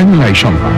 Channel I সংবাদ।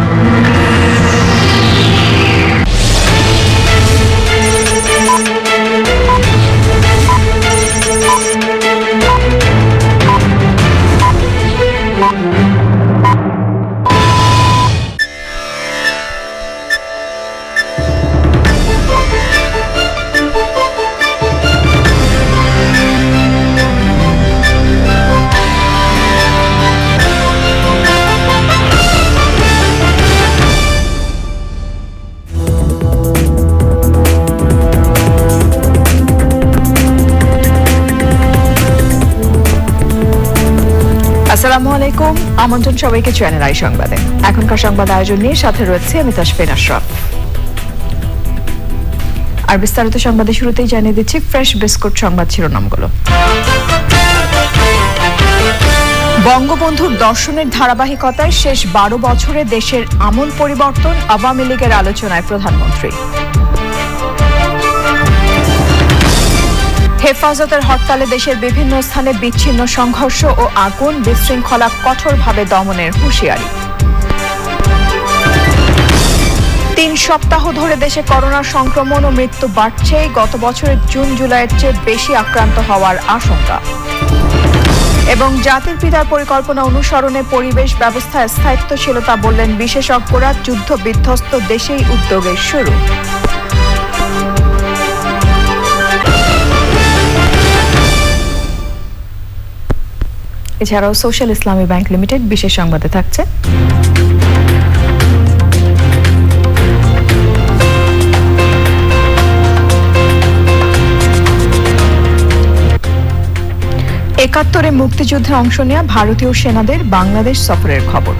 আসসালামু আলাইকুম, আমন্ত্রণ সবাইকে চ্যানেল আই সংবাদে। এখনকার সংবাদ আয়োজন নিয়ে সাথে রয়েছে আমি তাসফিন আশরাফ। আর বিস্তারিত সংবাদে শুরুতেই জানিয়ে দিচ্ছি ফ্রেশ বিস্কুট সংবাদ শিরোনামগুলো। বঙ্গবন্ধুর দর্শনের ধারাবাহিকতায় শেষ 12 বছরে দেশের আমূল পরিবর্তন, আওয়ামী লীগের আলোচনায় প্রধানমন্ত্রী। হেফাজতের হরতালে দেশের বিভিন্ন স্থানে বিচ্ছিন্ন সংঘর্ষ ও আগুন, বিশৃঙ্খলা কঠোরভাবে দমনের হুঁশিয়ারি। 3 সপ্তাহ ধরে দেশে করোনা সংক্রমণ ও মৃত্যু বাড়ছে, গত বছরের জুন জুলাইয়ের চেয়ে বেশি আক্রান্ত হওয়ার আশঙ্কা। এবং জাতির পিতার পরিকল্পনা অনুসরণে পরিবেশ ব্যবস্থায় স্থায়িত্বশীলতা বললেন বিশেষজ্ঞরা, যুদ্ধ বিধ্বস্ত দেশেই উদ্যোগের শুরু। এছাড়াও সোশ্যাল ইসলামী ব্যাংক লিমিটেড বিশেষ সংবাদে থাকছে একাত্তরে মুক্তিযুদ্ধে অংশ নেওয়া ভারতীয় সেনাদের বাংলাদেশ সফরের খবর।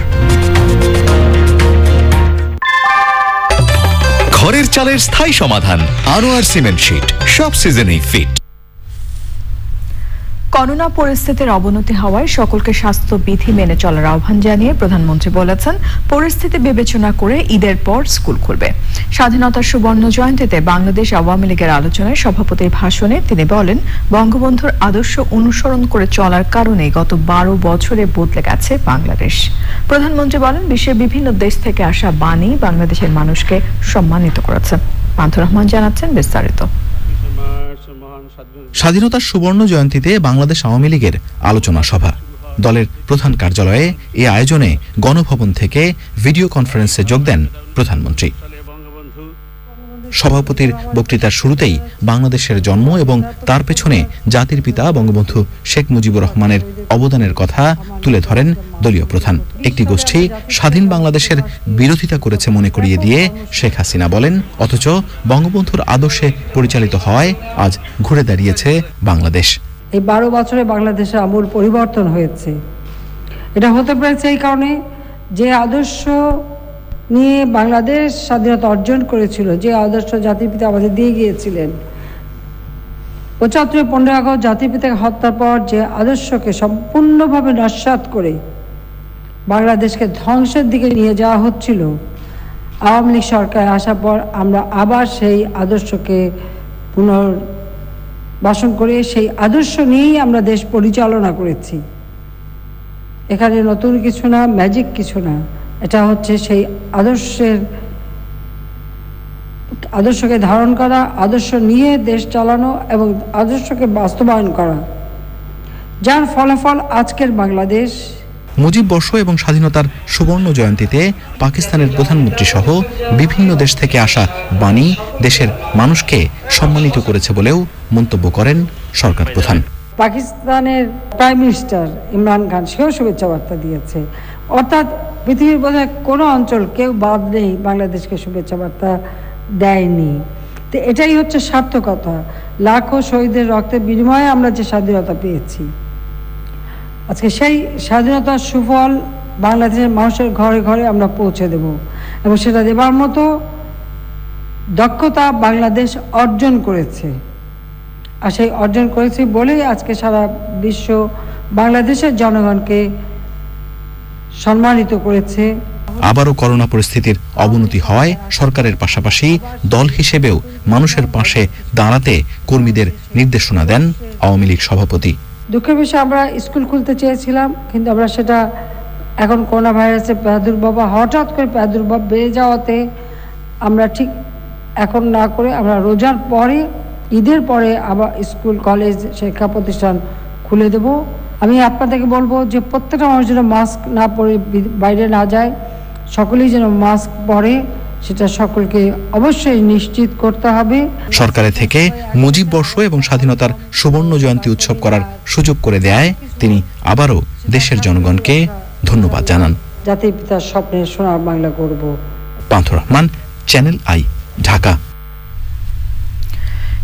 ঘরের চালের স্থায়ী সমাধান আনোয়ার সিমেন্ট শীট, সব সিজনেই ফিট। করোনা পরিস্থিতির অবনতি হওয়ায় সকলকে স্বাস্থ্যবিধি মেনে চলার আহ্বান জানিয়ে প্রধানমন্ত্রী বলেছেন, পরিস্থিতি বিবেচনা করে ঈদের পর স্কুল খুলবে। স্বাধীনতার সুবর্ণ জয়ন্তীতে বাংলাদেশ আওয়ামী লীগের আলোচনায় সভাপতির ভাষণে তিনি বলেন, বঙ্গবন্ধুর আদর্শ অনুসরণ করে চলার কারণে গত 12 বছরে বদলে গেছে বাংলাদেশ। প্রধানমন্ত্রী বলেন, বিশ্বের বিভিন্ন দেশ থেকে আসা বাণী বাংলাদেশের মানুষকে সম্মানিত করেছে। পান্থ রহমান জানাচ্ছেন বিস্তারিত। স্বাধীনতার সুবর্ণ জয়ন্তীতে বাংলাদেশ আওয়ামী লীগের আলোচনা সভা। দলের প্রধান কার্যালয়ে এই আয়োজনে গণভবন থেকে ভিডিও কনফারেন্সে যোগ দেন প্রধানমন্ত্রী। সভাপতির বক্তৃতার শুরুতেই বাংলাদেশের জন্ম এবং তার পেছনে জাতির পিতা বঙ্গবন্ধু শেখ মুজিবুর রহমানের অবদানের কথা তুলে ধরেন দলীয় প্রধান। একটি গোষ্ঠী স্বাধীন বাংলাদেশের বিরোধিতা করেছে মনে করিয়ে দিয়ে শেখ হাসিনা বলেন, অথচ বঙ্গবন্ধুর আদর্শে পরিচালিত হওয়ায় আজ ঘুরে দাঁড়িয়েছে বাংলাদেশ। এই 12 বছরে বাংলাদেশে আমূল পরিবর্তন হয়েছে। এটা হতে পেরেছে এই কারণে, যে আদর্শ নিয়ে বাংলাদেশ স্বাধীনতা অর্জন করেছিল, যে আদর্শ জাতির পিতা আমাদের দিয়ে গিয়েছিলেন, 75 15 আগস্ট জাতির পিতাকে হত্যার পর যে আদর্শকে সম্পূর্ণভাবে নস্যাৎ করে বাংলাদেশকে ধ্বংসের দিকে নিয়ে যাওয়া হচ্ছিল, আওয়ামী লীগ সরকার আসার পর আমরা আবার সেই আদর্শকে পুনর্বাসন করে সেই আদর্শ নিয়েই আমরা দেশ পরিচালনা করেছি। এখানে নতুন কিছু না, ম্যাজিক কিছু না, এটা হচ্ছে সেই আদর্শকে ধারণ করা, আদর্শ নিয়ে দেশ চালানো এবং আদর্শকে বাস্তবায়ন করা, যার ফলাফল আজকের বাংলাদেশ। মুজিব বর্ষ এবং স্বাধীনতার সুবর্ণ জয়ন্তীতে পাকিস্তানের প্রধানমন্ত্রী সহ বিভিন্ন দেশ থেকে আসা বাণী দেশের মানুষকে সম্মানিত করেছে বলেও মন্তব্য করেন সরকার প্রধান। পাকিস্তানের প্রাইম মিনিস্টার ইমরান খান সেও শুভেচ্ছা বার্তা দিয়েছে। অর্থাৎ পৃথিবীর বোধহয় কোনো অঞ্চল কেউ বাদ নেই বাংলাদেশকে শুভেচ্ছা বার্তা দেয়নি। তো এটাই হচ্ছে সার্থকতা। লাখো শহীদের রক্তের বিনিময়ে আমরা যে স্বাধীনতা পেয়েছি, আজকে সেই স্বাধীনতার সুফল বাংলাদেশের মানুষের ঘরে ঘরে আমরা পৌঁছে দেব, এবং সেটা দেবার মতো দক্ষতা বাংলাদেশ অর্জন করেছে। আর সেই অর্জন করেছে বলেই আজকে সারা বিশ্ব বাংলাদেশের জনগণকে সম্মানিত করেছে। আবারও করোনা পরিস্থিতির অবনতি হওয়ায় সরকারের পাশাপাশি দল হিসেবেও মানুষের পাশে দাঁড়াতে কর্মীদের নির্দেশনা দেন আওয়ামী লীগ সভাপতি। দুঃখের বিষয়ে আমরা স্কুল খুলতে চেয়েছিলাম, কিন্তু আমরা সেটা এখন করোনা ভাইরাসের প্রাদুর্ভাব হঠাৎ করে প্রাদুর্ভাব বেড়ে যাওয়াতে আমরা ঠিক এখন না করে আমরা রোজার পরে ঈদের পরে আবার স্কুল কলেজ শিক্ষা প্রতিষ্ঠান খুলে দেব। আমি আপনাদেরকে বলবো যে প্রত্যেকটা মানুষ যেন মাস্ক না পরে বাইরে না যায়, সকলেই যেন মাস্ক পরে, সেটা সকলকে অবশ্যই নিশ্চিত করতে হবে। সরকারের থেকে মুজিব বর্ষ এবং স্বাধীনতার সুবর্ণ জয়ন্তী উৎসব করার সুযোগ করে দেয় তিনি আবারও দেশের জনগণকে ধন্যবাদ জানান। জাতির পিতার স্বপ্নের সোনার বাংলা করব। পান্থর রহমান, চ্যানেল আই, ঢাকা।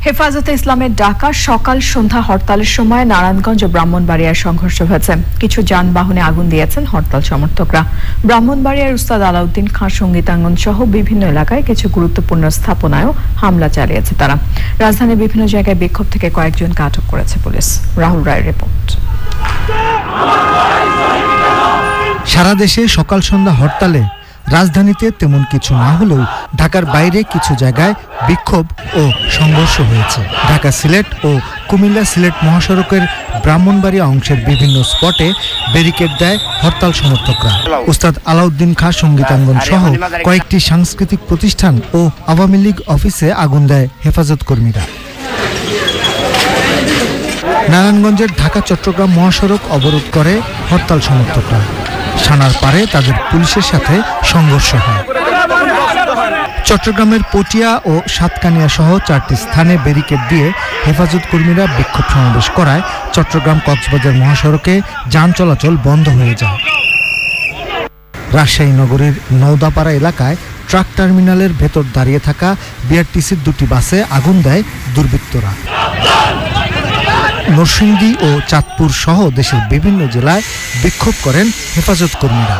হেফাজতে ইসলামের ডাকা সকাল সন্ধ্যা হরতালের সময় নারায়ণগঞ্জ ও ব্রাহ্মণবাড়িয়ায় সংঘর্ষ হয়েছে। কিছু যানবাহনে আগুন দিয়েছেন হরতাল সমর্থকরা। ব্রাহ্মণবাড়িয়ার উস্তাদ আলাউদ্দিন খাঁ সঙ্গীতাঙ্গন সহ বিভিন্ন এলাকায় কিছু গুরুত্বপূর্ণ স্থাপনায়ও হামলা চালিয়েছে তারা। রাজধানীর বিভিন্ন জায়গায় বিক্ষোভ থেকে কয়েকজনকে আটক করেছে পুলিশ। রাহুল রায়ের রিপোর্ট। সারা দেশে সকাল সন্ধ্যা হরতালে রাজধানীতে তেমন কিছু না হলেও ঢাকার বাইরে কিছু জায়গায় বিক্ষোভ ও সংঘর্ষ হয়েছে। ঢাকা সিলেট ও কুমিল্লা সিলেট মহাসড়কের ব্রাহ্মণবাড়িয়া অংশের বিভিন্ন স্পটে ব্যারিকেড দেয় হরতাল সমর্থকরা। উস্তাদ আলাউদ্দিন খাঁ সঙ্গীতাঙ্গন সহ কয়েকটি সাংস্কৃতিক প্রতিষ্ঠান ও আওয়ামী লীগ অফিসে আগুন দেয় হেফাজত কর্মীরা। নারায়ণগঞ্জের ঢাকা চট্টগ্রাম মহাসড়ক অবরোধ করে হরতাল সমর্থকরা। সানার পারে তাদের পুলিশের সাথে সংঘর্ষ হয়। চট্টগ্রামের পটিয়া ও সাতকানিয়া সহ 4টি স্থানে ব্যারিকেড দিয়ে হেফাজত কর্মীরা বিক্ষোভ সমাবেশ করায় চট্টগ্রাম কক্সবাজার মহাসড়কে যান চলাচল বন্ধ হয়ে যায়। রাজশাহী নগরীর নওদাপাড়া এলাকায় ট্রাক টার্মিনালের ভেতর দাঁড়িয়ে থাকা বিআরটিসির 2টি বাসে আগুন দেয় দুর্বৃত্তরা। নরসিংদী ও চাঁদপুর সহ দেশের বিভিন্ন জেলায় বিক্ষোভ করেন হেফাজত কর্মীরা।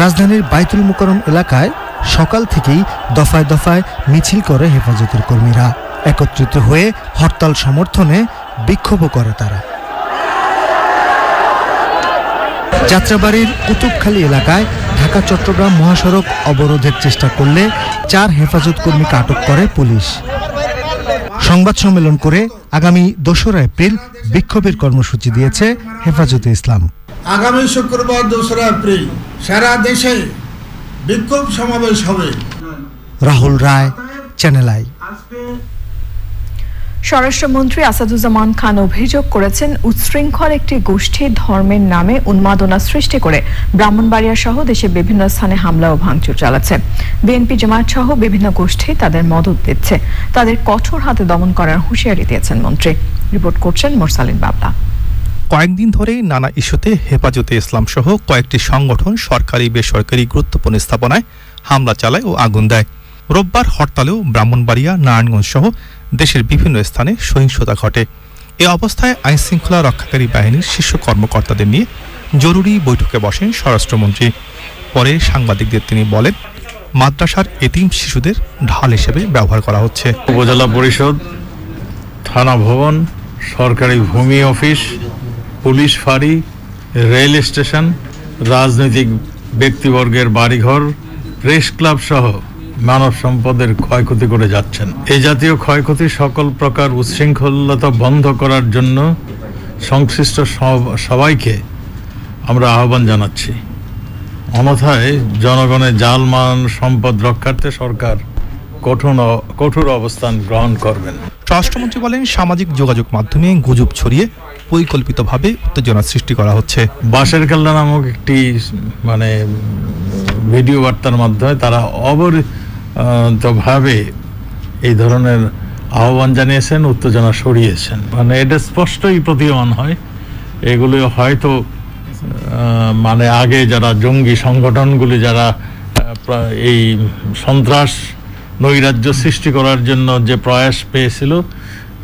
রাজধানীর বাইতুল মুকাররম এলাকায় সকাল থেকেই দফায় দফায় মিছিল করে হেফাজতের কর্মীরা। একত্রিত হয়ে হরতাল সমর্থনে বিক্ষোভও করে তারা। যাত্রাবাড়ির কুতুবখালী এলাকায় ঢাকা চট্টগ্রাম মহাসড়ক অবরোধের চেষ্টা করলে 4 হেফাজত কর্মীকে আটক করে পুলিশ। সংবাদ সম্মেলন করে আগামী 2রা এপ্রিল বিক্ষোভের কর্মসূচি দিয়েছে হেফাজতে ইসলাম। আগামী শুক্রবার 2রা এপ্রিল সারা দেশে বিক্ষোভ সমাবেশ হবে। রাহুল রায়, চ্যানেল আই। স্বরাষ্ট্রমন্ত্রী আসাদুজ্জামান খান অভিযোগ করেছেন উচ্ছৃঙ্খল একটি গোষ্ঠী ধর্মের নামে উন্মাদনা সৃষ্টি করে ব্রাহ্মণবাড়িয়া সহ দেশের বিভিন্ন স্থানে হামলা ও ভাঙচুর চালাচ্ছে। বিএনপি জামায়াত সহ বিভিন্ন গোষ্ঠী তাদের মদত দিচ্ছে। তাদের কঠোর হাতে দমন করার হুঁশিয়ারি দিয়েছেন মন্ত্রী। রিপোর্ট করছেন মোরসালিন বাবলা। কয়েকদিন ধরে নানা ইস্যুতে হেফাজতে ইসলাম সহ কয়েকটি সংগঠন সরকারি বেসরকারি গুরুত্বপূর্ণ স্থাপনায় হামলা চালায় ও আগুন দেয়। রোববার হরতালেও ব্রাহ্মণবাড়িয়া, নারায়ণগঞ্জ সহ দেশের বিভিন্ন স্থানে সহিংসতা ঘটে। এ অবস্থায় আইনশৃঙ্খলা রক্ষাকারী বাহিনীর শীর্ষ কর্মকর্তাদের নিয়ে জরুরি বৈঠকে বসেন স্বরাষ্ট্রমন্ত্রী। পরে সাংবাদিকদের তিনি বলেন, মাদ্রাসার এতিম শিশুদের ঢাল হিসেবে ব্যবহার করা হচ্ছে। উপজেলা পরিষদ, থানা ভবন, সরকারি ভূমি অফিস, পুলিশ ফাঁড়ি, রেল স্টেশন, রাজনৈতিক ব্যক্তিবর্গের বাড়িঘর, প্রেস ক্লাব সহ মানব সম্পদের ক্ষয়ক্ষতি করে যাচ্ছেন। এই জাতীয় ক্ষয়ক্ষতি সকল প্রকার উচ্ছৃঙ্খলতা বন্ধ করার জন্য সংশ্লিষ্ট সবাইকে আমরা আহ্বান জানাচ্ছি। অন্যথায় জনগণের জালমান সম্পদ রক্ষার্থে সরকার কঠোর অবস্থান গ্রহণ করবেন। স্বরাষ্ট্রমন্ত্রী বলেন, সামাজিক যোগাযোগ মাধ্যমে গুজব ছড়িয়ে পরিকল্পিতভাবে উত্তেজনা সৃষ্টি করা হচ্ছে। বাঁশের কেল্লা নামক একটি ভিডিও বার্তার মাধ্যমে তারা অবরিতভাবে এই ধরনের আহ্বান জানিয়েছেন, উত্তেজনা সরিয়েছেন। এটা স্পষ্টই প্রতীয়মান হয় এগুলো হয়তো আগে যারা জঙ্গি সংগঠনগুলি যারা এই সন্ত্রাস নৈরাজ্য সৃষ্টি করার জন্য যে প্রয়াস পেয়েছিল,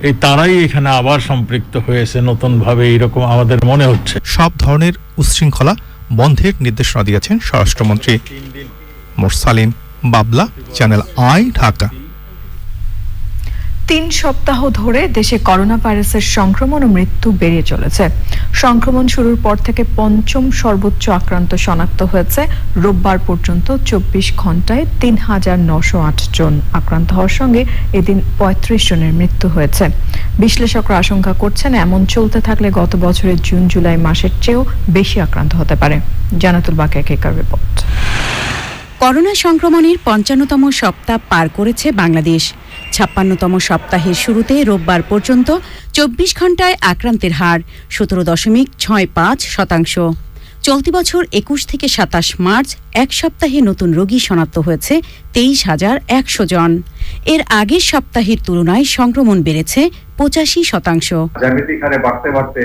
এই তারাই এখানে আবার সম্পৃক্ত হয়েছে নতুনভাবে, এইরকম আমাদের মনে হচ্ছে। সব ধরনের উচ্ছৃঙ্খলা বন্ধের নির্দেশনা দিয়েছেন স্বরাষ্ট্রমন্ত্রী। মোরসালিন বাবলা, চ্যানেল আই, ঢাকা। 3 সপ্তাহ ধরে দেশে করোনা ভাইরাসের সংক্রমণ ও মৃত্যু বেড়ে চলেছে। সংক্রমণ শুরুর পর থেকে পঞ্চম সর্বোচ্চ আক্রান্ত শনাক্ত হয়েছে। রোববার পর্যন্ত 24 ঘন্টায় ৩,৯০৮ জন আক্রান্ত হওয়ার সঙ্গে এদিন ৩৫ জনের মৃত্যু হয়েছে। বিশ্লেষকরা আশঙ্কা করছেন এমন চলতে থাকলে গত বছরের জুন জুলাই মাসের চেয়েও বেশি আক্রান্ত হতে পারে। জানাতুল বাকিয়া কেকার রিপোর্ট। করোনা সংক্রমণের ৫৫তম সপ্তাহ পার করেছে বাংলাদেশ। ৫৬তম সপ্তাহের শুরুতে রোববার পর্যন্ত ২৪ ঘন্টায় আক্রান্তের হার ১৭.৬৫%। চলতি বছর ২১ থেকে ২৭ মার্চ এক সপ্তাহে নতুন রোগী শনাক্ত হয়েছে ২৩,১০০ জন। এর আগের সপ্তাহের তুলনায় সংক্রমণ বেড়েছে ৮৫%। জ্যামিতিক হারে বাড়তে বাড়তে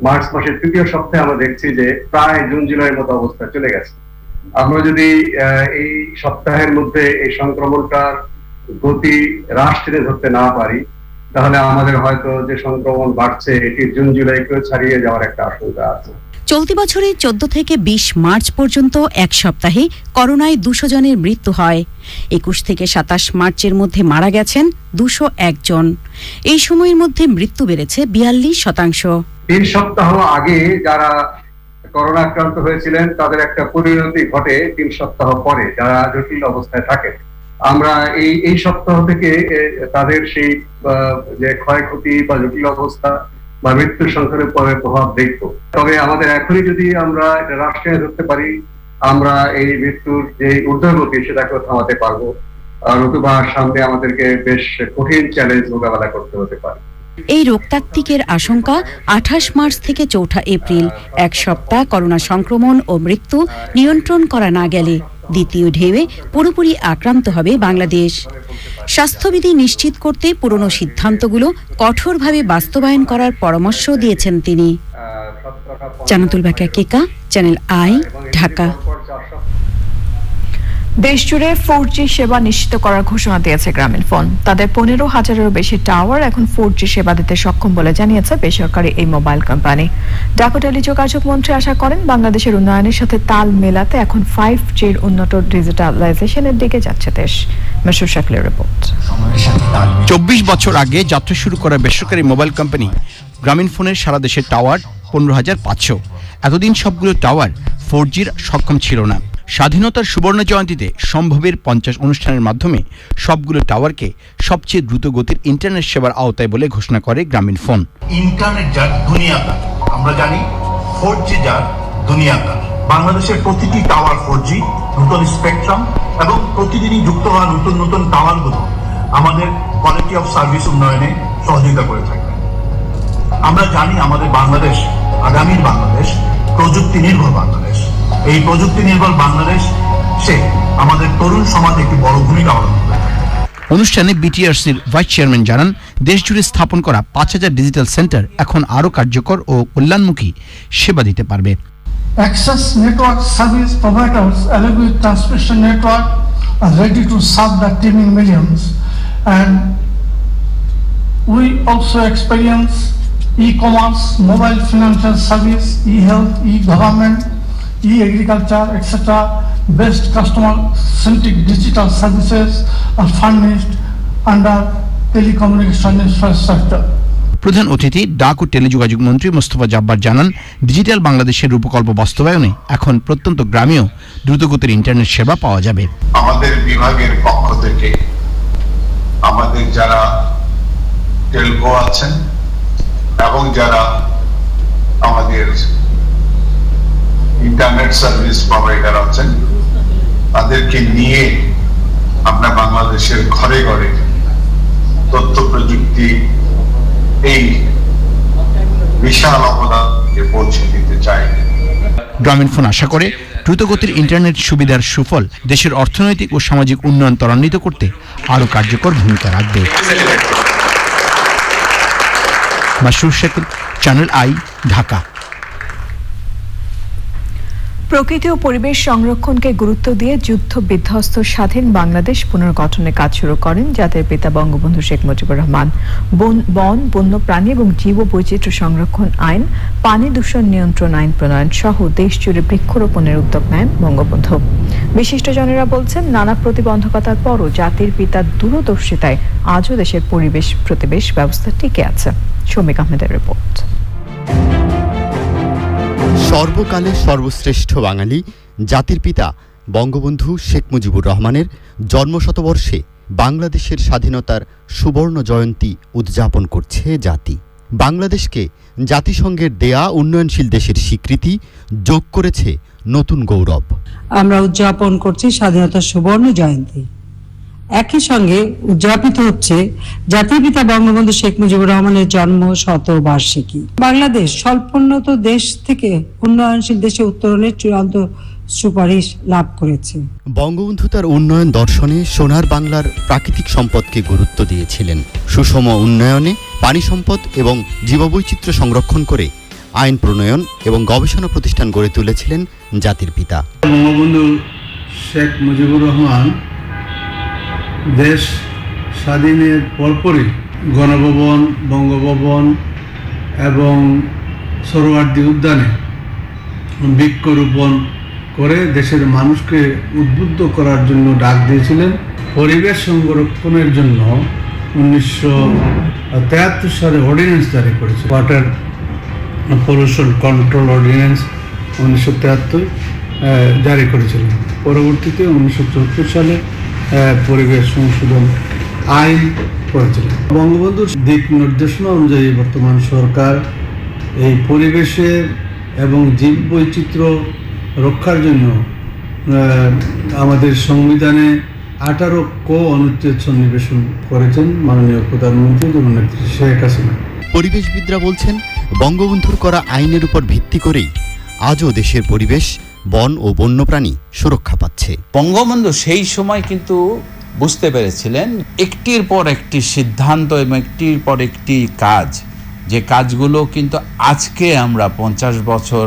মার্চ মাসের তৃতীয় সপ্তাহে আমরা দেখছি যে প্রায় জুন জুলাইয়ের মতো অবস্থা চলে গেছে। আমরা যদি এই সপ্তাহের মধ্যে এই সংক্রমণটার গতি হ্রাস টেনে ধরতে না পারি, তাহলে আমাদের হয়তো যে সংক্রমণ বাড়ছে এটি জুন জুলাইকেও ছাড়িয়ে যাওয়ার একটা আশঙ্কা আছে। চলতি বছরের ১৪ থেকে ২০ মার্চ পর্যন্ত এক সপ্তাহে করোনায় ২০০ জনের মৃত্যু হয়। ২১ থেকে ২৭ মার্চের মধ্যে মারা গেছেন ২০১ জন। এই সময়ের মধ্যে মৃত্যু বেড়েছে ৪২%। ৩ সপ্তাহ আগে যারা করোনা আক্রান্ত হয়েছিলেন তাদের একটা পরিণতি ঘটে ৩ সপ্তাহ পরে, যারা জটিল অবস্থায় থাকে। আমরা এই সপ্তাহ থেকে তাদের সেই যে ক্ষয়ক্ষতি বা জটিল অবস্থা বা মৃত্যুর সংখ্যার উপরে প্রভাব দেখব। তবে আমাদের এখনই যদি আমরা এটা রাষ্ট্রে ধরতে পারি, আমরা এই মৃত্যুর যে ঊর্ধ্বগতি সেটাকে থামাতে পারবো। আর নতুবা সামনে আমাদেরকে বেশ কঠিন চ্যালেঞ্জ মোকাবেলা করতে হতে পারে। এই রোগতাত্ত্বিকের আশঙ্কা ২৮ মার্চ থেকে ৪ এপ্রিল এক সপ্তাহ করোনা সংক্রমণ ও মৃত্যু নিয়ন্ত্রণ করা না গেলে দ্বিতীয় ঢেউয়ে পুরোপুরি আক্রান্ত হবে বাংলাদেশ। স্বাস্থ্যবিধি নিশ্চিত করতে পুরনো সিদ্ধান্তগুলো কঠোরভাবে বাস্তবায়ন করার পরামর্শ দিয়েছেন তিনি। জানাতুল বাকিয়া কেকা, চ্যানেল আই, ঢাকা। দেশজুড়ে 4G সেবা নিশ্চিত করার ঘোষণা দিয়েছে গ্রামীণফোন। তাদের ১৫,০০০-এরও বেশি টাওয়ার এখন 4G সেবা দিতে সক্ষম বলে জানিয়েছে বেসরকারি এই মোবাইল কোম্পানি। ডাক ও টেলিযোগাযোগ মন্ত্রী আশা করেন বাংলাদেশের উন্নয়নের সাথে তাল মেলাতে এখন 5G'র উন্নত ডিজিটালাইজেশনের দিকে যাচ্ছে দেশ। মেশর শাকলের রিপোর্ট। ২৪ বছর আগে যাত্রা শুরু করা বেসরকারি মোবাইল কোম্পানি গ্রামীণফোনের সারা দেশের টাওয়ার ১৫,৫০০। এতদিন সবগুলো টাওয়ার 4G'র সক্ষম ছিল না। স্বাধীনতার সুবর্ণ জয়ন্তীতে সম্ভবের ৫০ অনুষ্ঠানের মাধ্যমে সবগুলো টাওয়ারকে সবচেয়ে দ্রুত গতির ইন্টারনেট সেবার আওতায় বলে ঘোষণা করে গ্রামীণফোন। ইন্টারনেট যার দুনিয়াটা, আমরা জানি 4G যার দুনিয়াটা। বাংলাদেশের প্রতিটি টাওয়ার 4G, নতুন স্পেকট্রাম এবং প্রতিদিনই যুক্ত হওয়া নতুন নতুন টাওয়ারগুলো আমাদের কোয়ালিটি অফ সার্ভিস উন্নয়নে সহযোগিতা করে থাকে। আমরা জানি আমাদের বাংলাদেশ, আগামীর বাংলাদেশ প্রযুক্তি নির্ভর বাংলাদেশ। এই প্রযুক্তি নির্ভর বাংলাদেশ সে আমাদের তরুণ সমাজে একটি বড় ভূমিকা পালন করে। অনুষ্ঠানে বিটিআরসির ভাইস চেয়ারম্যান জানান, দেশজুড়ে স্থাপন করা ৫,০০০ ডিজিটাল সেন্টার এখন আরো কার্যকর ও কল্যাণমুখী সেবা দিতে পারবে। Access network service providers along with transmission network are ready to serve the teeming millions, and we also experience e-commerce, mobile financial service, e-health, e-government, e-agriculture, etc. Best customer-centric digital services are furnished under telecommunication infrastructure. প্রধান অতিথি ডাক ও টেলিযোগাযোগ মন্ত্রী মোস্তফা জব্বার জানান, digital বাংলাদেশের রূপকল্প বাস্তবায়নে এখন প্রত্যন্ত গ্রামেও দ্রুতগতির ইন্টারনেট সেবা পাওয়া যাবে। আমাদের বিভাগের পক্ষ থেকে আমাদের যারা টেলকো আছেন এবং যারা আমাদের ইন্টারনেট সার্ভিস প্রোভাইডার আছেন, তাদেরকে নিয়ে আমরা বাংলাদেশের ঘরে ঘরে তথ্য প্রযুক্তি এই বিশাল অবদানকে পৌঁছে দিতে চাই। গ্রামীণফোন আশা করে দ্রুতগতির ইন্টারনেট সুবিধার সুফল দেশের অর্থনৈতিক ও সামাজিক উন্নয়ন ত্বরান্বিত করতে আরো কার্যকর ভূমিকা রাখবে। Masrur Shakil, channel I, Dhaka. প্রকৃতি ও পরিবেশ সংরক্ষণকে গুরুত্ব দিয়ে যুদ্ধ বিধ্বস্ত স্বাধীন বাংলাদেশ পুনর্গঠনের কাজ শুরু করেন জাতির পিতা বঙ্গবন্ধু শেখ মুজিবুর রহমান। বন, বন্যপ্রাণী এবং জীববৈচিত্র্য সংরক্ষণ আইন, পানি দূষণ নিয়ন্ত্রণ আইন প্রণয়ন সহ দেশ জুড়ে বৃক্ষরোপণের উদ্যোগ নেন বঙ্গবন্ধু। বিশিষ্টজনেরা বলছেন, নানা প্রতিবন্ধকতার পরও জাতির পিতার দূরদর্শিতায় আজও দেশের পরিবেশ প্রতিবেশ ব্যবস্থা টিকে আছে। শৌমিক আহমেদের রিপোর্ট। সর্বকালের সর্বশ্রেষ্ঠ বাঙালি জাতির পিতা বঙ্গবন্ধু শেখ মুজিবুর রহমানের জন্মশতবর্ষে বাংলাদেশের স্বাধীনতার সুবর্ণ জয়ন্তী উদযাপন করছে জাতি। বাংলাদেশকে জাতিসংঘের দেয়া উন্নয়নশীল দেশের স্বীকৃতি যোগ করেছে নতুন গৌরব। আমরা উদযাপন করছি স্বাধীনতার সুবর্ণ জয়ন্তী। একই সঙ্গে উদযাপিত হচ্ছে জাতির পিতা বঙ্গবন্ধু শেখ মুজিবুর রহমানের জন্ম শতবার্ষিকী। বাংলাদেশ স্বল্পোন্নত দেশ থেকে উন্নয়নশীল দেশে উত্তরণের চূড়ান্ত সুপারিশ লাভ করেছে। বঙ্গবন্ধু তার উন্নয়ন দর্শনে সোনার বাংলার প্রাকৃতিক সম্পদকে গুরুত্ব দিয়েছিলেন। সুষম উন্নয়নে পানি সম্পদ এবং জীববৈচিত্র্য সংরক্ষণ করে আইন প্রণয়ন এবং গবেষণা প্রতিষ্ঠান গড়ে তুলেছিলেন জাতির পিতা বঙ্গবন্ধু শেখ মুজিবুর রহমান। দেশ স্বাধীনের পরপরই গণভবন, বঙ্গভবন এবং সোহরাওয়ার্দী উদ্যানে বৃক্ষরোপণ করে দেশের মানুষকে উদ্বুদ্ধ করার জন্য ডাক দিয়েছিলেন। পরিবেশ সংরক্ষণের জন্য 1973 সালে অর্ডিন্যান্স জারি করেছে, ওয়াটার পলিউশন কন্ট্রোল অর্ডিন্যান্স 1973 জারি করেছিলেন। পরবর্তীতে 1974 সালে পরিবেশ সংশোধন আইন করেছিলেন। বঙ্গবন্ধুর দিক নির্দেশনা অনুযায়ী বর্তমান সরকার এই পরিবেশের এবং জীব বৈচিত্র্য রক্ষার জন্য আমাদের সংবিধানে 18 অনুচ্ছেদ সন্নিবেশন করেছেন মাননীয় প্রধানমন্ত্রী জননেত্রী শেখ হাসিনা। পরিবেশবিদরা বলছেন, বঙ্গবন্ধুর করা আইনের উপর ভিত্তি করেই আজও দেশের পরিবেশ, বন ও বন্যপ্রাণী সুরক্ষা পাচ্ছে। বঙ্গবন্ধু সেই সময় কিন্তু বুঝতে পেরেছিলেন একটির পর একটি সিদ্ধান্ত এবং একটির পর একটি কাজ, যে কাজগুলো কিন্তু আজকে আমরা 50 বছর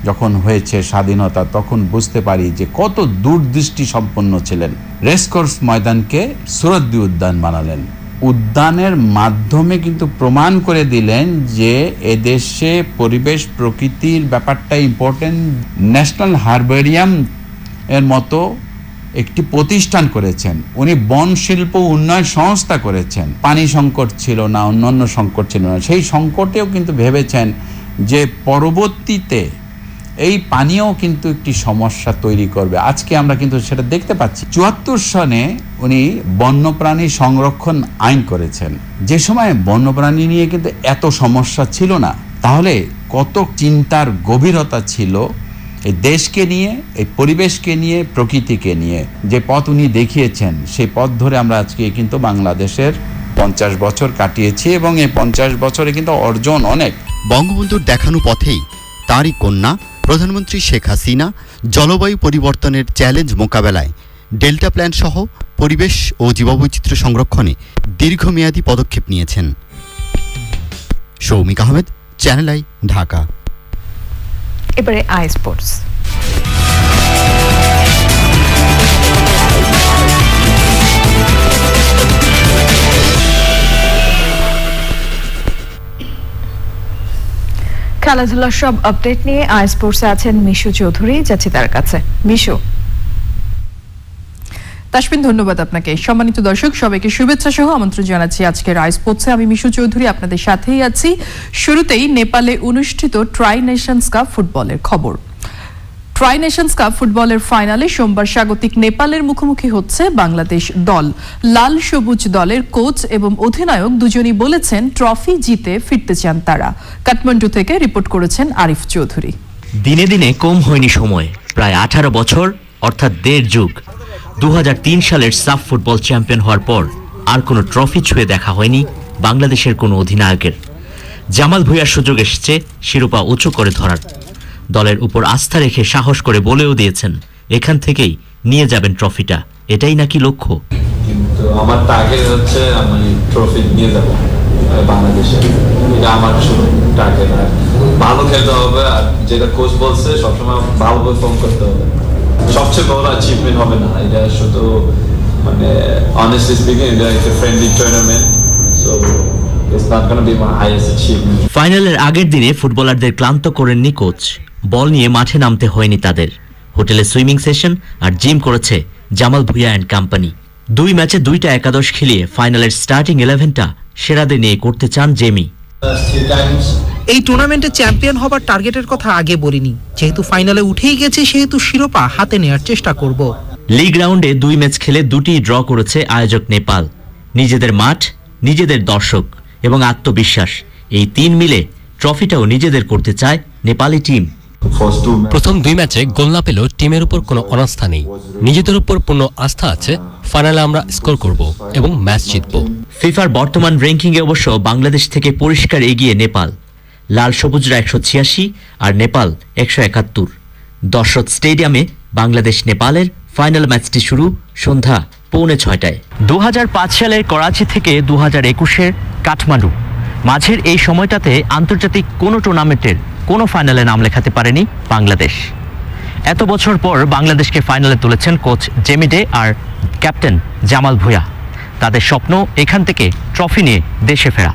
যখন হয়েছে স্বাধীনতা তখন বুঝতে পারি যে কত দূরদৃষ্টি সম্পন্ন ছিলেন। রেসকোর্স ময়দানকে সুহরাওয়ার্দী উদ্যান বানালেন। উদ্যানের মাধ্যমে কিন্তু প্রমাণ করে দিলেন যে এদেশে পরিবেশ প্রকৃতির ব্যাপারটা ইম্পর্টেন্ট। ন্যাশনাল হারবেরিয়াম এর মতো একটি প্রতিষ্ঠান করেছেন। উনি বন শিল্প উন্নয়ন সংস্থা করেছেন। পানি সংকট ছিল না, অন্যান্য সংকট ছিল না, সেই সংকটেও কিন্তু ভেবেছেন যে পরবর্তীতে এই পানীয় কিন্তু একটি সমস্যা তৈরি করবে। আজকে আমরা কিন্তু সেটা দেখতে পাচ্ছি। 74 সনে উনি বন্যপ্রাণী সংরক্ষণ আইন করেছেন। যে সময় বন্যপ্রাণী নিয়ে কিন্তু এত সমস্যা ছিল না, তাহলে কত চিন্তার গভীরতা ছিল এই দেশকে নিয়ে, এই পরিবেশকে নিয়ে, প্রকৃতিকে নিয়ে। যে পথ উনি দেখিয়েছেন সেই পথ ধরে আমরা আজকে কিন্তু বাংলাদেশের 50 বছর কাটিয়েছি এবং এই 50 বছরে কিন্তু অর্জন অনেক। বঙ্গবন্ধুর দেখানো পথেই তাঁরই কন্যা প্রধানমন্ত্রী শেখ হাসিনা জলবায়ু পরিবর্তনের চ্যালেঞ্জ মোকাবেলায় ডেল্টা প্ল্যান সহ পরিবেশ ও জীববৈচিত্র্য সংরক্ষণে দীর্ঘমেয়াদী পদক্ষেপ নিয়েছেন। Shoumik Ahmed, channel I, Dhaka. এবারে আই স্পোর্টস। খেলাধুলার সব আপডেট নিয়ে আই স্পোর্টসে আছেন মিশু চৌধুরী। যাচ্ছি তার কাছে। মিশু। তাসমিন, ধন্যবাদ আপনাকে। সম্মানিত দর্শক, সবাইকে শুভেচ্ছা সহ আমন্ত্রণ জানাচ্ছি আজকের আই স্পোর্টসে। আমি মিশু চৌধুরী আপনাদের সাথেই আছি। শুরুতেই নেপালে অনুষ্ঠিত ট্রাই নেশনস কাপ ফুটবলের খবর। ট্রাই নেশনস কাপ ফুটবলের ফাইনালে সোমবার স্বাগতিক নেপালের মুখোমুখি হচ্ছে বাংলাদেশ দল। লাল সবুজ দলের কোচ এবং অধিনায়ক দুজনই বলেছেন ট্রফি জিতে ফিরতে চান তারা। কাঠমান্ডু থেকে রিপোর্ট করেছেন আরিফ চৌধুরী। দিনে দিনে কম হয়নি সময়, প্রায় 18 বছর অর্থাৎ 1.5 যুগ। 2003 সালের সাফ ফুটবল চ্যাম্পিয়ন হওয়ার পর আর কোনো ট্রফি ছুঁয়ে দেখা হয়নি বাংলাদেশের কোনো অধিনায়কের। জামাল ভুঁইয়ার সুযোগ এসেছে শিরোপা উঁচু করে ধরার। দলের উপর আস্থা রেখে সাহস করে বলেও দিয়েছেন এখান থেকেই নিয়ে যাবেন ট্রফিটা, এটাই নাকি লক্ষ্য। কিন্তু আমার টার্গেট হচ্ছে আমি ট্রফি নিয়ে যাব। বাংলাদেশে, এটা আমার টার্গেট। আর ভালো খেলতে হবে, আর যেটা কোচ বলছে সবসময় ভালো পারফর্ম করতে হবে। সবচেয়ে বড় অ্যাচিভমেন্ট হবে না, এটা শুধু মানে অনেস্টলি স্পিকিং এটা একটা friendly tournament, so it's not gonna be my highest achievement. ফাইনালের আগের দিনে ফুটবলারদের ক্লান্ত করেননি কোচ, বল নিয়ে মাঠে নামতে হয়নি তাদের। হোটেলে সুইমিং সেশন আর জিম করেছে জামাল ভুঁইয়া অ্যান্ড কোম্পানি। 2 ম্যাচে 2টা একাদশ খেলিয়ে ফাইনালের স্টার্টিং 11টা সেরাদের নিয়ে করতে চান জেমি। এই টুর্নামেন্টে চ্যাম্পিয়ন হবার টার্গেটের কথা আগে বলিনি, যেহেতু ফাইনালে উঠেই গেছে সেহেতু শিরোপা হাতে নেওয়ার চেষ্টা করব। লিগ রাউন্ডে 2 ম্যাচ খেলে 2টি ড্র করেছে আয়োজক নেপাল। নিজেদের মাঠ, নিজেদের দর্শক এবং আত্মবিশ্বাস, এই 3 মিলে ট্রফিটাও নিজেদের করতে চায় নেপালি টিম। প্রথম 2 ম্যাচে গোল না পেলেও টিমের উপর কোনো অনাস্থা নেই, নিজেদের উপর পূর্ণ আস্থা আছে। ফাইনালে আমরা স্কোর করব এবং ম্যাচ জিতব। ফিফার বর্তমান র্যাঙ্কিংয়ে অবশ্য বাংলাদেশ থেকে পরিষ্কার এগিয়ে নেপাল। লাল সবুজরা 186 আর নেপাল 171। দর্শক স্টেডিয়ামে বাংলাদেশ নেপালের ফাইনাল ম্যাচটি শুরু সন্ধ্যা 6:45টায়। 2005 সালের করাচি থেকে 2021-এর কাঠমান্ডু, মাঝের এই সময়টাতে আন্তর্জাতিক কোনো টুর্নামেন্টের কোনো ফাইনালে নাম লেখাতে পারেনি বাংলাদেশ। এত বছর পর বাংলাদেশকে ফাইনালে তুলেছেন কোচ জেমি ডে আর ক্যাপ্টেন জামাল ভুঁইয়া। তাদের স্বপ্ন এখান থেকে ট্রফি নিয়ে দেশে ফেরা।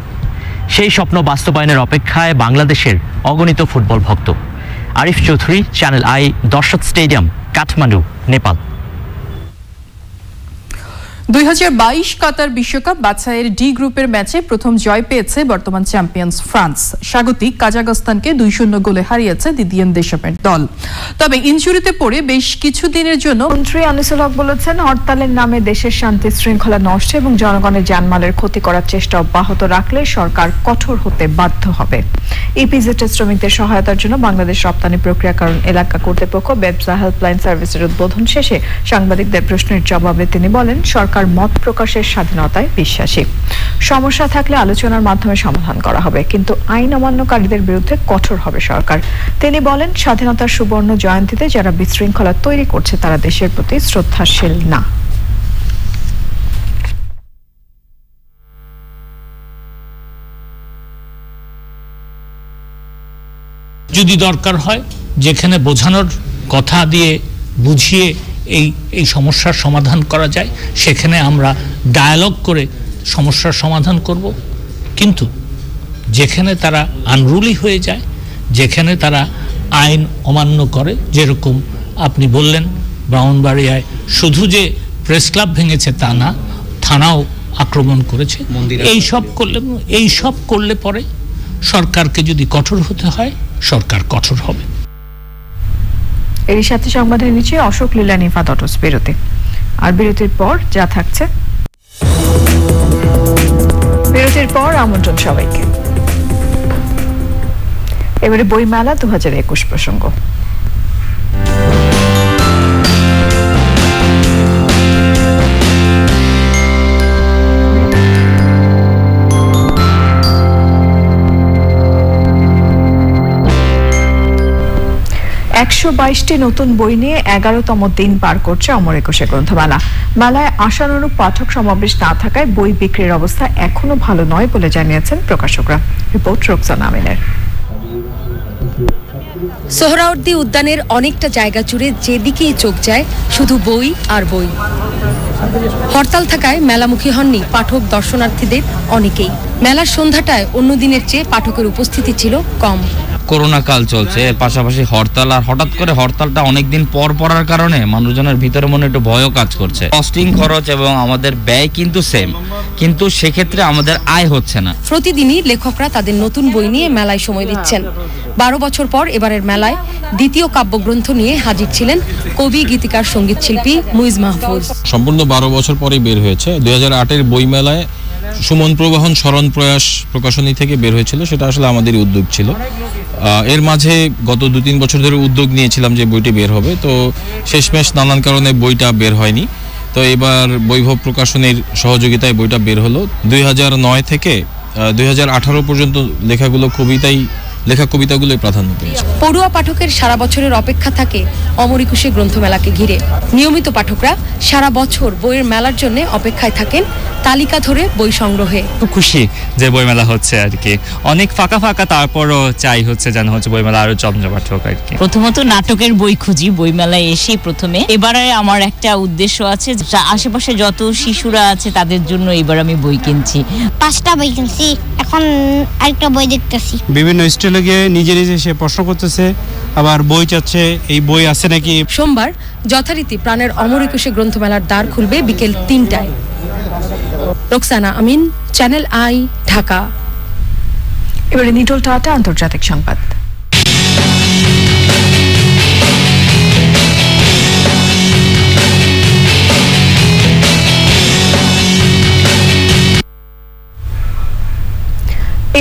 সেই স্বপ্ন বাস্তবায়নের অপেক্ষায় বাংলাদেশের অগণিত ফুটবল ভক্ত। আরিফ চৌধুরী, চ্যানেল আই, দর্শক স্টেডিয়াম, কাঠমান্ডু, নেপাল। 2022 কাতার বিশ্বকাপ বাছাইয়ের ডি গ্রুপের ম্যাচে প্রথম জয় পেয়েছে বর্তমান চ্যাম্পিয়ন্স ফ্রান্স। স্বাগতিক কাজাখস্তানকে 2-0 গোলে হারিয়েছে দিদিয়েন দেশামের দল। তবে ইনজুরিতে পড়ে বেশ কিছুদিনের জন্য মন্ত্রী আনিসুল হক বলেছেন, হরতালের নামে দেশের শান্তি শৃঙ্খলা নষ্ট এবং জনগণের জানমালের ক্ষতি করার চেষ্টা অব্যাহত রাখলে সরকার কঠোর হতে বাধ্য হবে। ইপিজেডের শ্রমিকদের সহায়তার জন্য বাংলাদেশ রপ্তানি প্রক্রিয়াকরণ এলাকা কর্তৃপক্ষ ব্যবসা হেল্পলাইন সার্ভিসের উদ্বোধন শেষে সাংবাদিকদের প্রশ্নের জবাবে তিনি বলেন, সরকার মত প্রকাশের স্বাধীনতায় বিশ্বাসী। সমস্যা থাকলে আলোচনার মাধ্যমে সমাধান করা হবে, কিন্তু আইন অমান্যকারীদের বিরুদ্ধে কঠোর হবে সরকার। তিনি বলেন, স্বাধীনতার সুবর্ণ জয়ন্তীতে যারা বিশৃঙ্খলা তৈরি করছে তারা দেশের প্রতি শ্রদ্ধাশীল না। যদি দরকার হয় যেখানে বোঝানোর কথা দিয়ে বুঝিয়ে এই সমস্যার সমাধান করা যায়, সেখানে আমরা ডায়ালগ করে সমস্যার সমাধান করব। কিন্তু যেখানে তারা আনরুলি হয়ে যায়, যেখানে তারা আইন অমান্য করে, যেরকম আপনি বললেন ব্রাহ্মণবাড়িয়ায় শুধু যে প্রেস ক্লাব ভেঙেছে তা না, থানাও আক্রমণ করেছে। এই সব করলে পরে সরকারকে যদি কঠোর হতে হয়, সরকার কঠোর হবে। এর সাথে সংবাদের নিচে অশোক লীলা নিফাত অটোস বিরতি, আর বিরতির পর যা থাকছে, বিরতির পর আমন্ত্রণ সবাইকে। এবারে বইমেলা 2021 প্রসঙ্গ। টি নতুন বই নিয়ে 11তম দিন পার করছে অমর একুশে গ্রন্থমেলা। মেলায় আশানুরূপ পাঠক সমাবেশ না থাকায় বই বিক্রির অবস্থা এখনো ভালো নয় বলে জানিয়েছেন প্রকাশকরা। রিপোর্ট রোকসানা আমিনের। সোহরাওয়ার্দী উদ্যানের অনেকটা জায়গা জুড়ে যেদিকেই চোখ যায় শুধু বই আর বই। হরতাল থাকায় মেলামুখী হননি পাঠক দর্শনার্থীদের অনেকেই। মেলার সন্ধ্যাটায় অন্য দিনের চেয়ে পাঠকের উপস্থিতি ছিল কম। করোনা কাল চলছে, এর পাশাপাশি হরতাল, আর হঠাৎ করে হরতালটা অনেকদিন পর পড়ার কারণে মানুষজনের ভিতরে মনে একটু ভয়ও কাজ করছে। কস্টিং খরচ এবং আমাদের ব্যয় কিন্তু সেম, কিন্তু সেক্ষেত্রে আমাদের আয় হচ্ছে না। প্রতিদিনই লেখকরা তাদের নতুন বই নিয়ে মেলায় সময় দিচ্ছেন। 12 বছর পর এবারের মেলায় দ্বিতীয় কাব্যগ্রন্থ নিয়ে হাজির ছিলেন কবি, গীতিকার, সঙ্গীত শিল্পী মুইজ মাহফুজ। সম্পূর্ণ 12 বছর পরেই বের হয়েছে। 2008-এর বই মেলায় সুমন প্রবাহন স্মরণ প্রয়াস প্রকাশনী থেকে বের হয়েছিল, সেটা আসলে আমাদেরই উদ্যোগ ছিল। এর মাঝে গত 2-3 বছর ধরে উদ্যোগ নিয়েছিলাম যে বইটি বের হবে, তো শেষমেশ নানান কারণে বইটা বের হয়নি। তো এবার বৈভব প্রকাশনীর সহযোগিতায় বইটা বের হলো। 2009 থেকে 2018 পর্যন্ত লেখা কবিতাগুলোই প্রাধান্য পেয়েছে। পড়ুয়া পাঠকের সারা বছরের অপেক্ষা থাকে অমর একুশে গ্রন্থমেলাকে ঘিরে। নিয়মিত পাঠকরা সারা বছর বইয়ের মেলার জন্য অপেক্ষায় থাকেন তালিকা ধরে বই সংগ্রহে। খুব খুশি যে বইমেলা হচ্ছে আর কি, অনেক ফাঁকা ফাঁকা, তারপরও চাই হচ্ছে যেন হচ্ছে বইমেলা আরো জমজমাট হোক আর কি। প্রথমত নাটকের বই খুঁজি বইমেলায় এসে প্রথমে। এবারে আমার একটা উদ্দেশ্য আছে, আশেপাশে যত শিশুরা আছে তাদের জন্য এবার আমি বই কিনছি। 5টা বই কিনছি, এখন আরেকটা বই দেখতেছি। বিভিন্ন স্টলে গিয়ে নিজে নিজে সে প্রশ্ন করতেছে, আবার বই চাচ্ছে, এই বই আছে নাকি। সোমবার যথারীতি প্রাণের অমর একুশে গ্রন্থমেলার দ্বার খুলবে বিকেল 3টায়। রোকসানা আমিন, চ্যানেল আই, ঢাকা। এবারে নিটোল টাটা আন্তর্জাতিক সংবাদ।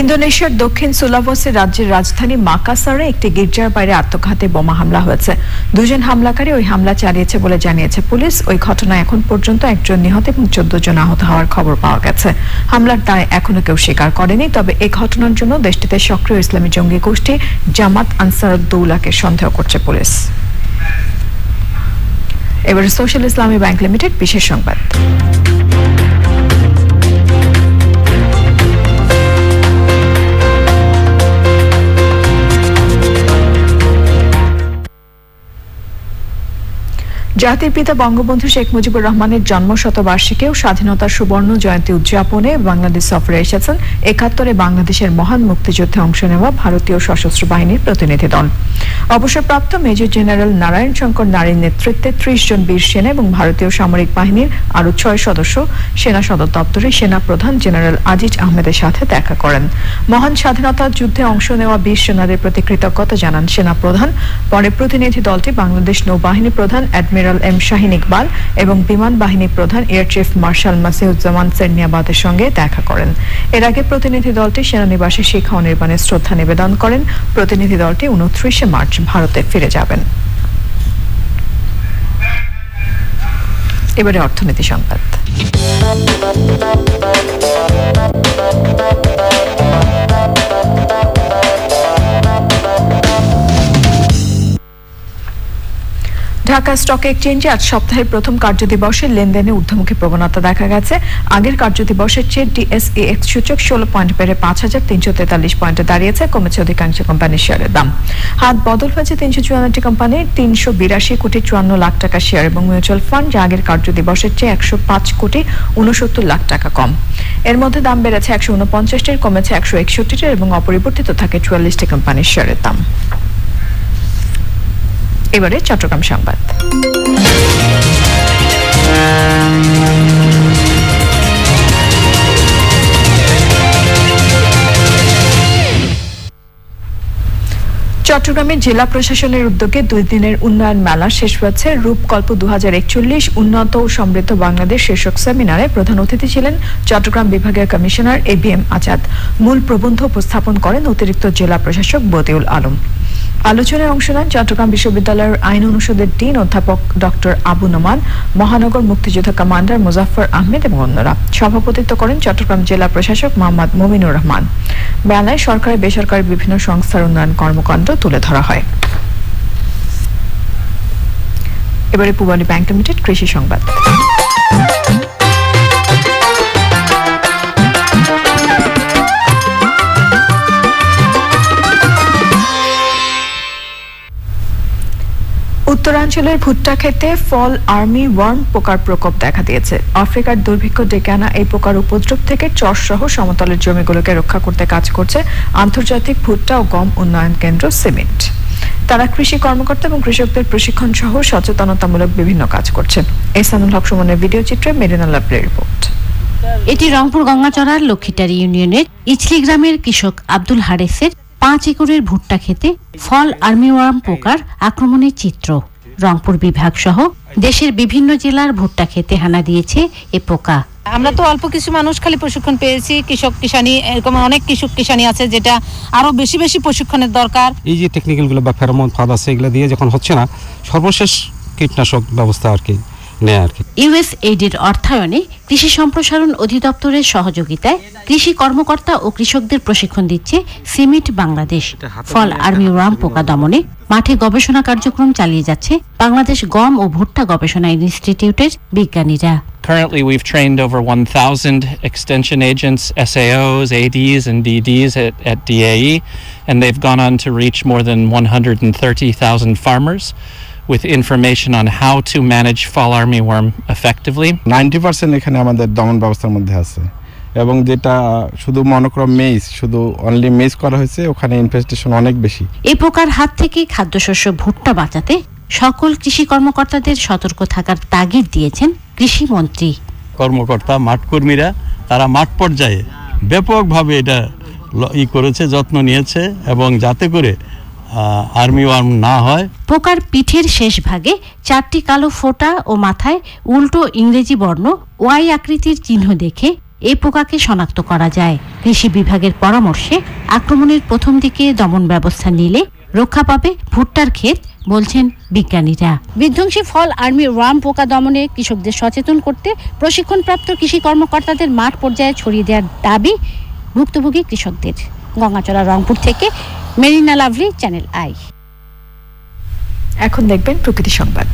ইন্দোনেশিয়ার দক্ষিণ সুলাভেসি রাজ্যের রাজধানী মাকাসারে একটি গির্জার বাইরে আত্মঘাতী বোমা হামলা হয়েছে। 2 জন হামলাকারী ওই হামলা চালিয়েছে বলে জানিয়েছে পুলিশ। ওই ঘটনায় এখন পর্যন্ত 1 জন নিহত এবং 14 জন আহত হওয়ার খবর পাওয়া গেছে। হামলার দায় এখনো কেউ স্বীকার করেনি, তবে এই ঘটনার জন্য দেশটিতে সক্রিয় ইসলামী জঙ্গি গোষ্ঠী জামাত আনসারুদ্দৌলাকে সন্দেহ করছে পুলিশ। এবারে সোশ্যাল ইসলামী ব্যাংক লিমিটেড বিশেষ সংবাদ। জাতির পিতা বঙ্গবন্ধু শেখ মুজিবুর রহমানের জন্মশতবার্ষিকী ও স্বাধীনতার সুবর্ণ জয়ন্তী উদযাপনে বাংলাদেশ সফরে এসেছেন 71-এ বাংলাদেশের মহান মুক্তিযুদ্ধে অংশ নেওয়া ভারতীয় সশস্ত্র বাহিনীর প্রতিনিধি দল। অবসরপ্রাপ্ত মেজর জেনারেল নারায়ণ শঙ্কর নারীর নেতৃত্বে 30 জন বীর সেনা এবং ভারতীয় সামরিক বাহিনীর আরো 6 সদস্য সেনা সদর দপ্তরে সেনা প্রধান জেনারেল আজিজ আহমেদের সাথে দেখা করেন। মহান স্বাধীনতা যুদ্ধে অংশ নেওয়া বীর সেনাদের প্রতি কৃতজ্ঞতা জানান সেনা প্রধান। পরে প্রতিনিধি দলটি বাংলাদেশ নৌবাহিনী প্রধান অ্যাডমিরাল এম শাহিন ইকবাল এবং বিমান বাহিনী প্রধান এয়ার চিফ মার্শাল মাসিউজ্জামান সেরনিয়াবাদের সঙ্গে দেখা করেন। এর আগে প্রতিনিধি দলটি সেনানিবাসে শিখা অনির্বাণে শ্রদ্ধা নিবেদন করেন। প্রতিনিধি দলটি 29 মার্চ ভারতে ফিরে যাবেন। এবারে অর্থনীতি সংবাদ। ঢাকা স্টক এক্সচেঞ্জে আজ সপ্তাহের প্রথম কার্যদিবসে লেনদেনে ঊর্ধ্বমুখী প্রবণতা দেখা গেছে। আগের কার্যদিবসের চেয়ে ডিএসইএক্স সূচক 16 পয়েন্ট বেড়ে 5343 পয়েন্টে দাঁড়িয়েছে। কমেছে অধিকাংশ কোম্পানির শেয়ারের দাম। হাত বদল হয়েছে 354টি কোম্পানির 382 কোটি 54 লাখ টাকা শেয়ার এবং মিউচুয়াল ফান্ড, যা আগের কার্যদিবসের চেয়ে 105 কোটি 69 লাখ টাকা কম। এর মধ্যে দাম বেড়েছে 149টির, কমেছে 161টির এবং অপরিবর্তিত থাকে 44টি কোম্পানির শেয়ারের দাম। এবারে চট্টগ্রাম সংবাদ। চট্টগ্রামে জেলা প্রশাসনের উদ্যোগে 2 দিনের উন্নয়ন মেলা শেষ হয়েছে। রূপকল্প 2041 উন্নত ও সমৃদ্ধ বাংলাদেশ শীর্ষক সেমিনারে প্রধান অতিথি ছিলেন চট্টগ্রাম বিভাগীয় কমিশনার ABM আজাদ। মূল প্রবন্ধ উপস্থাপন করেন অতিরিক্ত জেলা প্রশাসক বদিউল আলম। আলোচনায় অংশ নেন চট্টগ্রাম বিশ্ববিদ্যালয়ের আইন অনুষদের ডিন অধ্যাপক ডক্টর আবু নোমান, মহানগর মুক্তিযোদ্ধা কমান্ডার মুজাফফর আহমেদ এবং অন্যরা। সভাপতিত্ব করেন চট্টগ্রাম জেলা প্রশাসক মোহাম্মদ মুমিনুর রহমান। মেলায় সরকারি বেসরকারি বিভিন্ন সংস্থার উন্নয়ন কর্মকাণ্ড তুলে ধরা হয়। এবারে পূবালী ব্যাংক লিমিটেড কৃষি সংবাদ। উত্তরাঞ্চলের ভুট্টা ক্ষেতে ফল আর্মি ওয়ার্ম পোকার প্রকোপ দেখা দিয়েছে। আফ্রিকার দুর্ভিক্ষ ডেকে আনা এই পোকার উপদ্রব থেকে চরসহ সমতলের জমিগুলোকে রক্ষা করতে কাজ করছে আন্তর্জাতিক ভুট্টা ও গম উন্নয়ন কেন্দ্র সিমেন্ট। তারা কৃষি কর্মকর্তা এবং কৃষকদের প্রশিক্ষণ সহ সচেতনতামূলক বিভিন্ন কাজ করছে। এহসানুল হক সুমনের ভিডিও চিত্রে মেরিনা লাভলির রিপোর্ট। এটি রংপুর গঙ্গাচড়ার লক্ষ্মীটারি ইউনিয়নের ইচলি গ্রামের কৃষক আব্দুল হারেসের 5 একরের ভুট্টা খেতে ফল আর্মিওয়ার্ম পোকার আক্রমণের চিত্র। রংপুর বিভাগ সহ দেশের বিভিন্ন জেলার ভুট্টা খেতে হানা দিয়েছে এ পোকা। আমরা তো অল্প কিছু মানুষ খালি প্রশিক্ষণ পেয়েছি। কৃষক কিষানি এরকম অনেক কৃষক কিষানি আছে যেটা আরো বেশি বেশি প্রশিক্ষণের দরকার। এই যে টেকনিক্যাল গুলো বা ফেরোমন ফাঁদ আছে, এগুলো দিয়ে যখন হচ্ছে না, সর্বশেষ কীটনাশক ব্যবস্থা আর কি নেয় আর কি। ইউএসএইডের অর্থায়নে কৃষি সম্প্রসারণ অধিদপ্তরের সহযোগিতায় কৃষি কর্মকর্তা ও কৃষকদের প্রশিক্ষণ দিচ্ছে সিমেন্ট বাংলাদেশ। ফল আর্মিওয়ার্ম পোকা দমনে মাঠে গবেষণা কার্যক্রম চালিয়ে যাচ্ছে বাংলাদেশ গম ও ভুট্টা গবেষণা ইনস্টিটিউটের বিজ্ঞানীরা। Currently, we've trained over 1,000 extension agents, SAOs, ADs, and DDs at DAE, and they've gone on to reach more than 130,000 farmers with information on how to manage fall armyworm effectively. 90% এখানে আমাদের দমন ব্যবস্থার মধ্যে আছে এবং যেটা শুধু মনোক্রম মেইজ শুধু অনলি মেইজ করা হয়েছে ওখানে ইনফেস্টেশন অনেক বেশি। এই পোকার হাত থেকে খাদ্যশস্য ভুট্টা বাঁচাতে সকল কৃষি কর্মকর্তাদের সতর্ক থাকার তাগিদ দিয়েছেন কৃষি মন্ত্রী। কর্মকর্তা মাঠকর্মীরা তারা মাঠ পর্যায়ে ব্যাপকভাবে এটা করেছে, যত্ন নিয়েছে এবং যাতে করে আর্মি ওয়ার্ম না হয়। পোকার পিঠের শেষ ভাগে 4টি কালো ফোঁটা ও মাথায় উল্টো ইংরেজি বর্ণ ওয়াই আকৃতির চিহ্ন দেখে এই পোকাকে শনাক্ত করা যায়। কৃষি বিভাগের পরামর্শে আক্রমণের প্রথম দিকে দমন ব্যবস্থা নিলে রক্ষা পাবে ভুট্টার ক্ষেত, বলছেন বিজ্ঞানীরা। বিধ্বংসী ফল আর্মি ওয়ার্ম পোকা দমনে কৃষকদের সচেতন করতে প্রশিক্ষণপ্রাপ্ত কৃষি কর্মকর্তাদের মাঠ পর্যায়ে ছড়িয়ে দেওয়ার দাবি ভুক্তভোগী কৃষকদের। গঙ্গাচড়া, রংপুর থেকে মেরিনা লাভলি, চ্যানেল আই। এখন দেখবেন প্রকৃতি সংবাদ।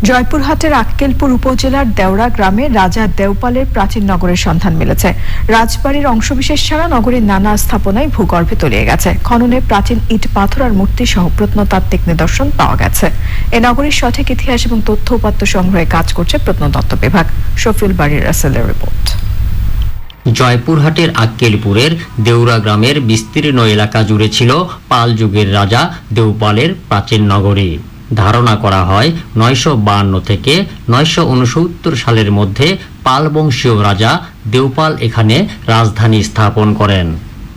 জয়পুরহাটের আক্কেলপুর উপজেলার দেওড়া গ্রামে রাজা দেওপালের প্রাচীন নগরের সন্ধান মিলেছে। রাজবাড়ির অংশবিশেষ ছাড়া নগরীর নানা স্থাপনায় ভূগর্ভে তলিয়ে গেছে। খননে প্রাচীন ইট, পাথর আর মূর্তি সহ প্রত্নতাত্ত্বিক নিদর্শন পাওয়া গেছে। এ নগরীর সঠিক ইতিহাস এবং তথ্য উপাত্ত সংগ্রহে কাজ করছে প্রত্নতত্ত্ব বিভাগ। শফিউল বাড়ির রাসেলের রিপোর্ট। জয়পুরহাটের আক্কেলপুরের দেউরা গ্রামের বিস্তীর্ণ এলাকা জুড়ে ছিল পাল যুগের রাজা দেওপালের প্রাচীন নগরী। ধারণা করা হয় 952 থেকে 969 সালের মধ্যে পাল বংশীয় রাজা দেওপাল এখানে রাজধানী স্থাপন করেন।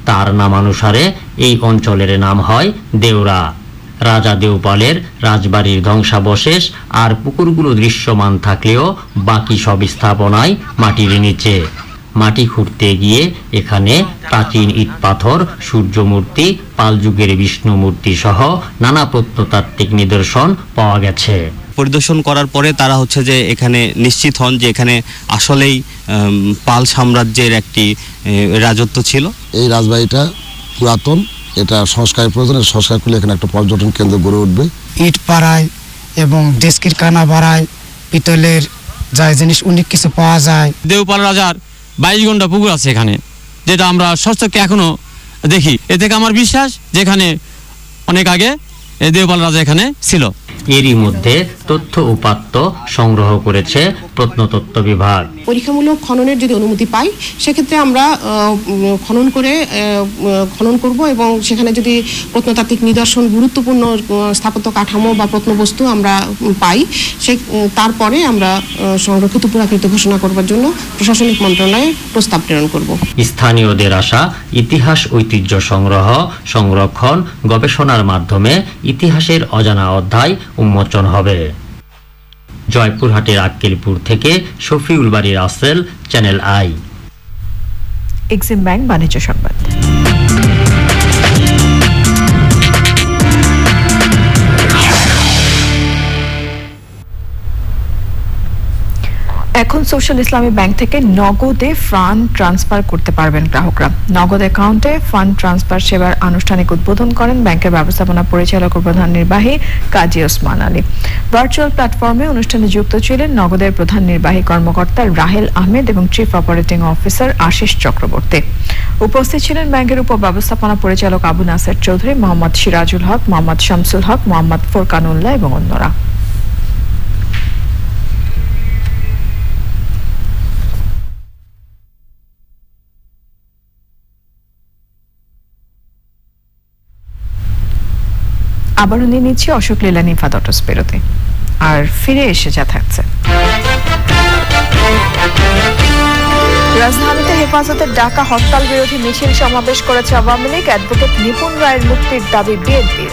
তার নামানুসারে এই অঞ্চলের নাম হয় দেউরা। রাজা দেওপালের রাজবাড়ির ধ্বংসাবশেষ আর পুকুরগুলো দৃশ্যমান থাকলেও বাকি সব স্থাপনায় মাটির নিচে। মাটি খুঁড়তে গিয়ে এখানে প্রাচীন ইট, পাথর, সূর্য মূর্তি, পাল যুগের বিষ্ণু মূর্তি সহ নানা প্রত্নতাত্ত্বিক নিদর্শন পাওয়া গেছে। পরিদর্শন করার পরে তারা হচ্ছে যে এখানে নিশ্চিত হন যে এখানে আসলেই পাল সাম্রাজ্যের একটি রাজত্ব ছিল। এই রাজবাড়িটা পুরাতন, এটা সংস্কারের প্রয়োজন। সংস্কার করলে এখানে একটা পর্যটন কেন্দ্র গড়ে উঠবে। ইট পাড়ায় এবং ডেস্কির কানা বাড়ায়, পিতলের যায় জিনিস অনেক কিছু পাওয়া যায়। দেওপাল রাজার 22 ঘন্টা পুকুর আছে এখানে, যেটা আমরা সচক্ষে এখনো দেখি। এ থেকে আমার বিশ্বাস যে এখানে অনেক আগে দেওপাল রাজা এখানে ছিল। এরই মধ্যে তথ্য উপাত্ত সংগ্রহ করেছে প্রত্নতত্ত্ব বিভাগ। পরীক্ষামূলক খননের যদি অনুমতি পাই সেক্ষেত্রে আমরা খনন করব এবং সেখানে যদি প্রত্নতাত্ত্বিক নিদর্শন, গুরুত্বপূর্ণ স্থাপত্য কাঠামো বা প্রত্নবস্তু আমরা পাই, তারপরে আমরা সংরক্ষিত পুরাকীর্তি ঘোষণা করবার জন্য প্রশাসনিক মন্ত্রণালয়ে প্রস্তাব প্রেরণ করব। স্থানীয়দের আশা ইতিহাস ঐতিহ্য সংগ্রহ, সংরক্ষণ, গবেষণার মাধ্যমে ইতিহাসের অজানা অধ্যায় উন্মোচন হবে। জয়পুরহাটের আক্কেলপুর থেকে শফিউল বাড়ি, Rasel, Channel i. Exim Bank বাণিজ্য সংবাদ। এখন সোশ্যাল ইসলামী ব্যাংক থেকে নগদে ফান্ড ট্রান্সফার করতে পারবেন গ্রাহকরা। নগদ অ্যাকাউন্টে ফান্ড ট্রান্সফার সেবার আনুষ্ঠানিক উদ্বোধন করেন ব্যাংকের ব্যবস্থাপনা পরিচালক ও প্রধান নির্বাহী কাজী ওসমান আলী। ভার্চুয়াল প্ল্যাটফর্মে অনুষ্ঠানে যুক্ত ছিলেন নগদের প্রধান নির্বাহী কর্মকর্তা রাহেল আহমেদ এবং chief operating officer Ashis Chakraborty. উপস্থিত ছিলেন ব্যাংকের উপব্যবস্থাপনা পরিচালক আবু নাসের চৌধুরী, মোহাম্মদ সিরাজুল হক, মোহাম্মদ শামসুল হক, মোহাম্মদ ফোরকানুল্লাহ এবং অন্যরা। আবারও নিয়ে নিচ্ছি অশোক লীলা নিফাত অটোস বিরতি, আর ফিরে এসে যা থাকছে। রাজধানীতে হেফাজতের ডাকা হরতাল বিরোধী মিছিল সমাবেশ করেছে আওয়ামী লীগ। অ্যাডভোকেট নিপুণ রায়ের মুক্তির দাবি বিএনপির।